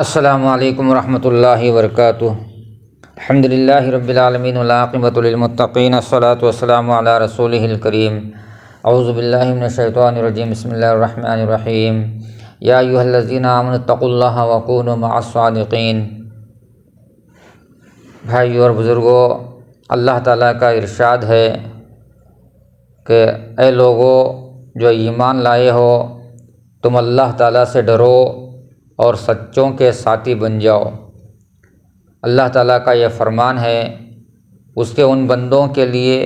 السلام علیکم ورحمۃ اللہ وبرکاتہ۔ الحمد للہ رب العالمین والعاقبۃ للمتقین، الصلاۃ والسلام علی رسولہ الکریم۔ اعوذ باللہ من الشیطان الرجیم، بسم اللہ الرحمن الرحیم۔ یا ایھا الذین آمنوا اتقوا اللہ وکونوا مع الصادقین۔ بھائیو اور بزرگو، اللہ تعالیٰ کا ارشاد ہے کہ اے لوگو جو ایمان لائے ہو، تم اللہ تعالیٰ سے ڈرو اور سچوں کے ساتھی بن جاؤ۔ اللہ تعالیٰ کا یہ فرمان ہے اس کے ان بندوں کے لیے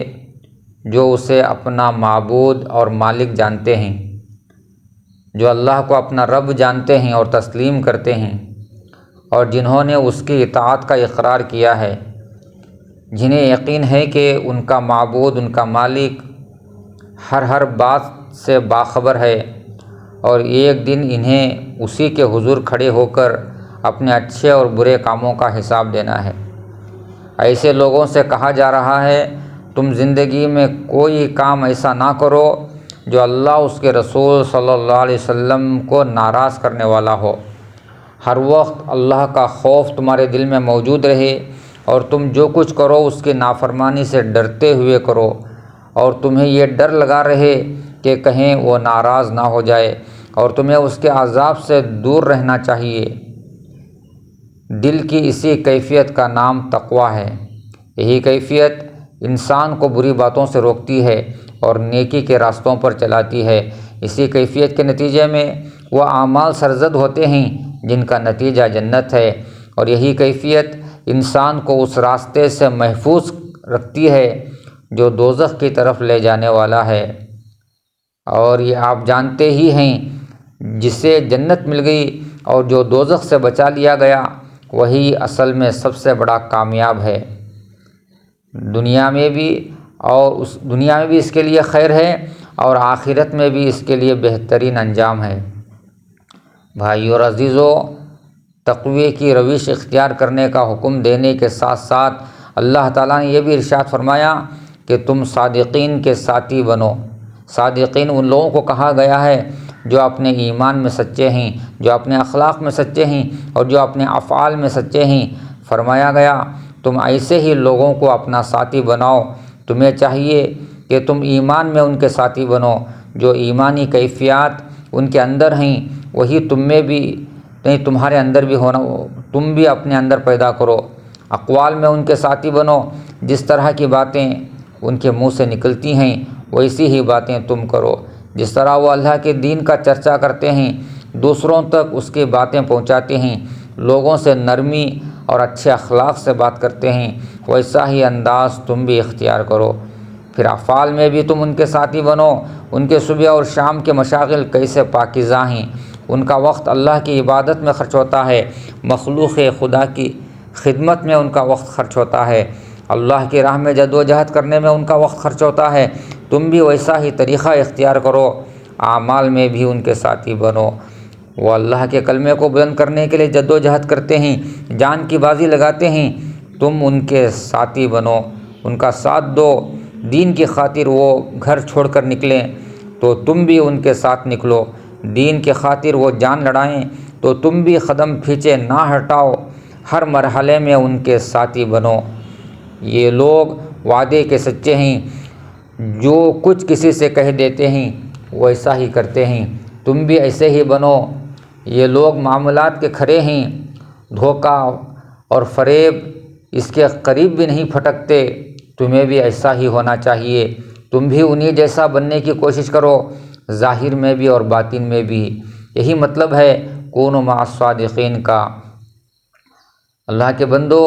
جو اسے اپنا معبود اور مالک جانتے ہیں، جو اللہ کو اپنا رب جانتے ہیں اور تسلیم کرتے ہیں، اور جنہوں نے اس کی اطاعت کا اقرار کیا ہے، جنہیں یقین ہے کہ ان کا معبود، ان کا مالک ہر بات سے باخبر ہے اور ایک دن انہیں اسی کے حضور کھڑے ہو کر اپنے اچھے اور برے کاموں کا حساب دینا ہے۔ ایسے لوگوں سے کہا جا رہا ہے تم زندگی میں کوئی کام ایسا نہ کرو جو اللہ اس کے رسول صلی اللہ علیہ وسلم کو ناراض کرنے والا ہو۔ ہر وقت اللہ کا خوف تمہارے دل میں موجود رہے اور تم جو کچھ کرو اس کی نافرمانی سے ڈرتے ہوئے کرو، اور تمہیں یہ ڈر لگا رہے کہ کہیں وہ ناراض نہ ہو جائے، اور تمہیں اس کے عذاب سے دور رہنا چاہیے۔ دل کی اسی کیفیت کا نام تقویٰ ہے۔ یہی کیفیت انسان کو بری باتوں سے روکتی ہے اور نیکی کے راستوں پر چلاتی ہے۔ اسی کیفیت کے نتیجے میں وہ اعمال سرزد ہوتے ہیں جن کا نتیجہ جنت ہے، اور یہی کیفیت انسان کو اس راستے سے محفوظ رکھتی ہے جو دوزخ کی طرف لے جانے والا ہے۔ اور یہ آپ جانتے ہی ہیں، جسے جنت مل گئی اور جو دوزخ سے بچا لیا گیا، وہی اصل میں سب سے بڑا کامیاب ہے۔ دنیا میں بھی اس کے لیے خیر ہے اور آخرت میں بھی اس کے لیے بہترین انجام ہے۔ بھائیو اور عزیزو، تقوی کی روش اختیار کرنے کا حکم دینے کے ساتھ ساتھ اللہ تعالیٰ نے یہ بھی ارشاد فرمایا کہ تم صادقین کے ساتھی بنو۔ صادقین ان لوگوں کو کہا گیا ہے جو اپنے ایمان میں سچے ہیں، جو اپنے اخلاق میں سچے ہیں اور جو اپنے افعال میں سچے ہیں۔ فرمایا گیا تم ایسے ہی لوگوں کو اپنا ساتھی بناؤ۔ تمہیں چاہیے کہ تم ایمان میں ان کے ساتھی بنو، جو ایمانی کیفیات ان کے اندر ہیں وہی تم میں بھی نہیں، تمہارے اندر بھی ہونا، تم بھی اپنے اندر پیدا کرو۔ اقوال میں ان کے ساتھی بنو، جس طرح کی باتیں ان کے منہ سے نکلتی ہیں ویسی ہی باتیں تم کرو۔ جس طرح وہ اللہ کے دین کا چرچا کرتے ہیں، دوسروں تک اس کی باتیں پہنچاتے ہیں، لوگوں سے نرمی اور اچھے اخلاق سے بات کرتے ہیں، ویسا ہی انداز تم بھی اختیار کرو۔ پھر افعال میں بھی تم ان کے ساتھی بنو۔ ان کے صبح اور شام کے مشاغل کیسے پاکیزہ ہیں، ان کا وقت اللہ کی عبادت میں خرچ ہوتا ہے، مخلوق خدا کی خدمت میں ان کا وقت خرچ ہوتا ہے، اللہ کی راہ میں جدوجہد کرنے میں ان کا وقت خرچ ہوتا ہے۔ تم بھی ویسا ہی طریقہ اختیار کرو، اعمال میں بھی ان کے ساتھی بنو۔ وہ اللہ کے کلمے کو بلند کرنے کے لیے جدوجہد کرتے ہیں، جان کی بازی لگاتے ہیں، تم ان کے ساتھی بنو، ان کا ساتھ دو۔ دین کی خاطر وہ گھر چھوڑ کر نکلیں تو تم بھی ان کے ساتھ نکلو، دین کی خاطر وہ جان لڑائیں تو تم بھی قدم پیچھے نہ ہٹاؤ، ہر مرحلے میں ان کے ساتھی بنو۔ یہ لوگ وعدے کے سچے ہیں، جو کچھ کسی سے کہہ دیتے ہیں ویسا ہی کرتے ہیں، تم بھی ایسے ہی بنو۔ یہ لوگ معاملات کے کھرے ہیں، دھوکہ اور فریب اس کے قریب بھی نہیں پھٹکتے، تمہیں بھی ایسا ہی ہونا چاہیے۔ تم بھی انہی جیسا بننے کی کوشش کرو، ظاہر میں بھی اور باطن میں بھی۔ یہی مطلب ہے کونوا مع الصادقین کا۔ اللہ کے بندو،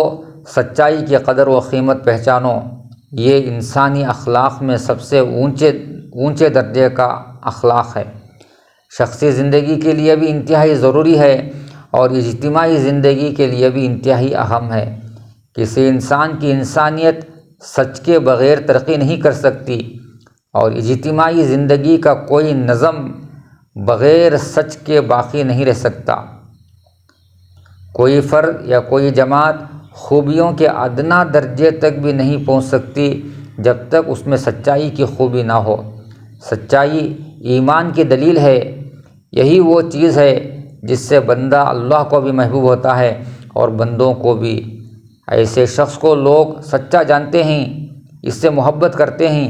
سچائی کی قدر و قیمت پہچانو۔ یہ انسانی اخلاق میں سب سے اونچے درجے کا اخلاق ہے، شخصی زندگی کے لیے بھی انتہائی ضروری ہے اور اجتماعی زندگی کے لیے بھی انتہائی اہم ہے۔ کسی انسان کی انسانیت سچ کے بغیر ترقی نہیں کر سکتی، اور اجتماعی زندگی کا کوئی نظم بغیر سچ کے باقی نہیں رہ سکتا۔ کوئی فرد یا کوئی جماعت خوبیوں کے ادنیٰ درجے تک بھی نہیں پہنچ سکتی جب تک اس میں سچائی کی خوبی نہ ہو۔ سچائی ایمان کی دلیل ہے، یہی وہ چیز ہے جس سے بندہ اللہ کو بھی محبوب ہوتا ہے اور بندوں کو بھی۔ ایسے شخص کو لوگ سچا جانتے ہیں، اس سے محبت کرتے ہیں،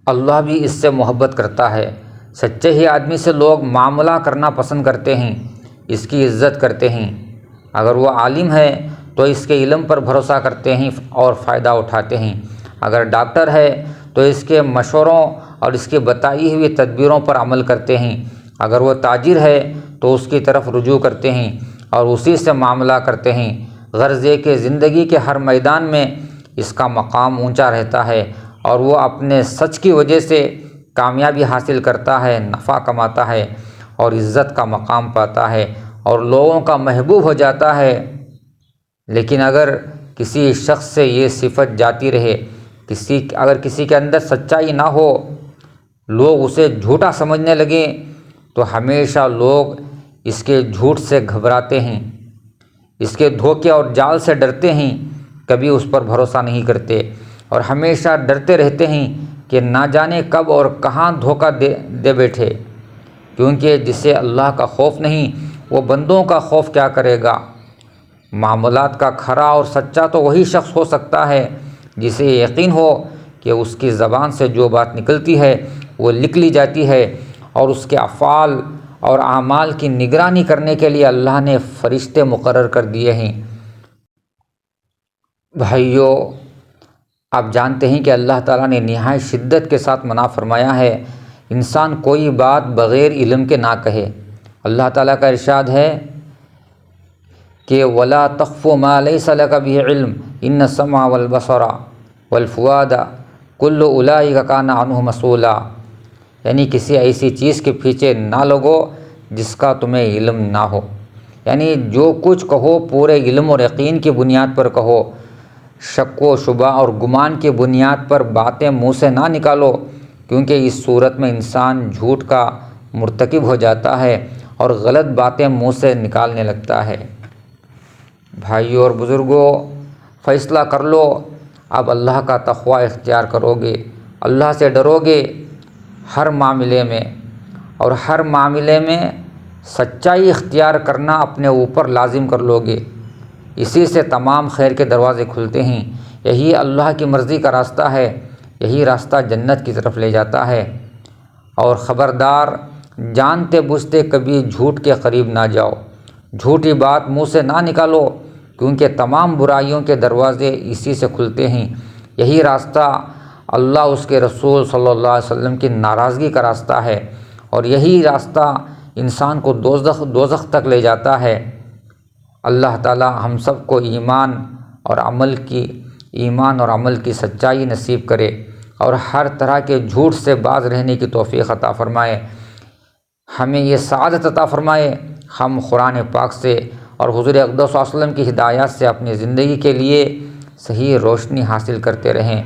اللہ بھی اس سے محبت کرتا ہے۔ سچے ہی آدمی سے لوگ معاملہ کرنا پسند کرتے ہیں، اس کی عزت کرتے ہیں۔ اگر وہ عالم ہے تو اس کے علم پر بھروسہ کرتے ہیں اور فائدہ اٹھاتے ہیں۔ اگر ڈاکٹر ہے تو اس کے مشوروں اور اس کی بتائی ہوئی تدبیروں پر عمل کرتے ہیں۔ اگر وہ تاجر ہے تو اس کی طرف رجوع کرتے ہیں اور اسی سے معاملہ کرتے ہیں۔ غرض یہ کہ زندگی کے ہر میدان میں اس کا مقام اونچا رہتا ہے اور وہ اپنے سچ کی وجہ سے کامیابی حاصل کرتا ہے، نفع کماتا ہے اور عزت کا مقام پاتا ہے اور لوگوں کا محبوب ہو جاتا ہے۔ لیکن اگر کسی شخص سے یہ صفت جاتی رہے، اگر کسی کے اندر سچائی نہ ہو، لوگ اسے جھوٹا سمجھنے لگیں، تو ہمیشہ لوگ اس کے جھوٹ سے گھبراتے ہیں، اس کے دھوکے اور جال سے ڈرتے ہیں، کبھی اس پر بھروسہ نہیں کرتے اور ہمیشہ ڈرتے رہتے ہیں کہ نہ جانے کب اور کہاں دھوکہ دے بیٹھے، کیونکہ جسے اللہ کا خوف نہیں وہ بندوں کا خوف کیا کرے گا۔ معاملات کا کھرا اور سچا تو وہی شخص ہو سکتا ہے جسے یقین ہو کہ اس کی زبان سے جو بات نکلتی ہے وہ لکھ لی جاتی ہے اور اس کے افعال اور اعمال کی نگرانی کرنے کے لیے اللہ نے فرشتے مقرر کر دیے ہیں۔ بھائیو، آپ جانتے ہیں کہ اللہ تعالیٰ نے نہایت شدت کے ساتھ منع فرمایا ہے انسان کوئی بات بغیر علم کے نہ کہے۔ اللہ تعالیٰ کا ارشاد ہے کہ وَلَا تَخْفُ مَا لَيْسَ لَكَ بِهِ عِلْمٌ إِنَّ السَّمْعَ وَالْبَصَرَ وَالْفُؤَادَ كُلُّ أُولَٰئِكَ كَانَ عَنْهُ مَسْئُولًا، یعنی کسی ایسی چیز کے پیچھے نہ لگو جس کا تمہیں علم نہ ہو، یعنی جو کچھ کہو پورے علم اور یقین کی بنیاد پر کہو، شک و شبہ اور گمان کی بنیاد پر باتیں منہ سے نہ نکالو، کیونکہ اس صورت میں انسان جھوٹ کا مرتکب ہو جاتا ہے اور غلط باتیں منہ سے نکالنے لگتا ہے۔ بھائیو اور بزرگوں، فیصلہ کر لو، اب اللہ کا تقوی اختیار کرو گے، اللہ سے ڈرو گے ہر معاملے میں، اور ہر معاملے میں سچائی اختیار کرنا اپنے اوپر لازم کر لو گے، اسی سے تمام خیر کے دروازے کھلتے ہیں۔ یہی اللہ کی مرضی کا راستہ ہے، یہی راستہ جنت کی طرف لے جاتا ہے۔ اور خبردار، جانتے بوجھتے کبھی جھوٹ کے قریب نہ جاؤ، جھوٹی بات منہ سے نہ نکالو، کیونکہ تمام برائیوں کے دروازے اسی سے کھلتے ہیں۔ یہی راستہ اللہ اس کے رسول صلی اللہ علیہ وسلم کی ناراضگی کا راستہ ہے، اور یہی راستہ انسان کو دوزخ تک لے جاتا ہے۔ اللہ تعالی ہم سب کو ایمان اور عمل کی سچائی نصیب کرے اور ہر طرح کے جھوٹ سے باز رہنے کی توفیق عطا فرمائے، ہمیں یہ سعادت عطا فرمائے ہم قرآن پاک سے اور حضور اقدس صلی اللہ علیہ وسلم کی ہدایات سے اپنی زندگی کے لیے صحیح روشنی حاصل کرتے رہیں،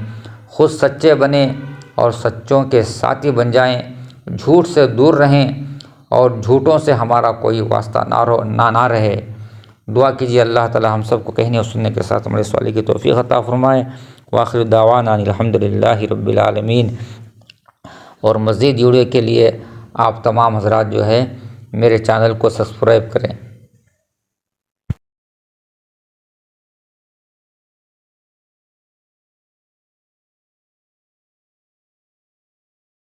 خود سچے بنیں اور سچوں کے ساتھی بن جائیں، جھوٹ سے دور رہیں اور جھوٹوں سے ہمارا کوئی واسطہ نہ رہے۔ دعا کیجیے اللہ تعالی ہم سب کو کہنے اور سننے کے ساتھ ہمارے صالح کی توفیق عطا فرمائے۔ وآخر دعوانا الحمدللہ رب العالمین۔ اور مزید ویڈیو کے لیے آپ تمام حضرات جو ہے میرے چینل کو سبسکرائب کریں۔